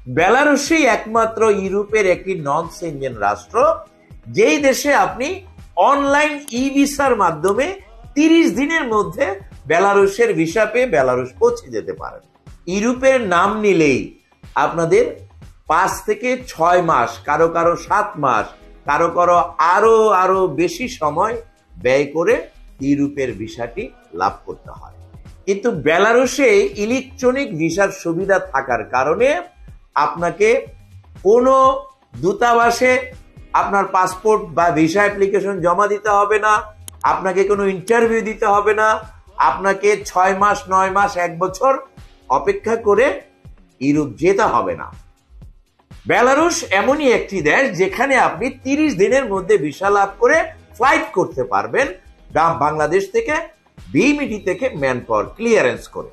বেলারুশই একমাত্র ইউরোপের একটি নন সেনজেন রাষ্ট্র যেই দেশে আপনি অনলাইন ই ভিসার মাধ্যমে 30 দিনের মধ্যে বেলারুশের ভিসা পেয়ে বেলারুশ পৌঁছে যেতে পারেন। ইউরোপের নাম নিলেই আপনাদের 5 থেকে 6 মাস, কারো কারো 7 মাস, কারো কারো আরো বেশি সময় ব্যয় করে ইউরোপের ভিসাটি লাভ করতে হয়। কিন্তু বেলারুশে ইলেকট্রনিক ভিসার সুবিধা থাকার কারণে আপনাকে কোনো দূতাবাসে আপনার পাসপোর্ট বা ভিসা অ্যাপ্লিকেশন জমা দিতে হবে না, আপনাকে কোনো ইন্টারভিউ দিতে হবে না, আপনাকে 6 মাস, 9 মাস, 1 বছর অপেক্ষা করে ইউরোপ যেতে হবে না। বেলারুশ এমনই একটি দেশ যেখানে আপনি 30 দিনের মধ্যে ভিসা লাভ করে ফ্লাইট করতে পারবেন বাংলাদেশ থেকে, বিএমইটি থেকে ম্যান পাওয়ার ক্লিয়ারেন্স করে।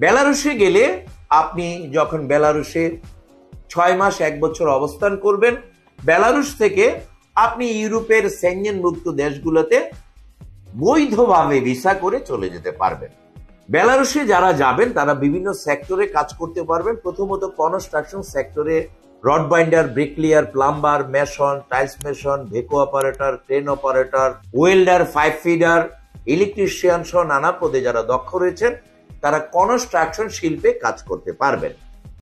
বেলারুশে গেলে আপনি যখন বেলারুশে 6 মাস, 1 বছর অবস্থান করবেন, বেলারুশ থেকে আপনি ইউরোপের সেনজেনভুক্ত দেশগুলোতে বৈধভাবে ভিসা করে চলে যেতে পারবেন। বেলারুশে যারা যাবেন তারা বিভিন্ন সেক্টরে কাজ করতে পারবেন। প্রথমত কনস্ট্রাকশন সেক্টরে rod binder, bricklayer, plumber, mason, tiles mason, ভেকো operator, crane operator, welder, pipe fitter, electrician সহ নানা পদে যারা দক্ষ রয়েছেন তারা কনস্ট্রাকশন শিল্পে কাজ করতে পারবেন।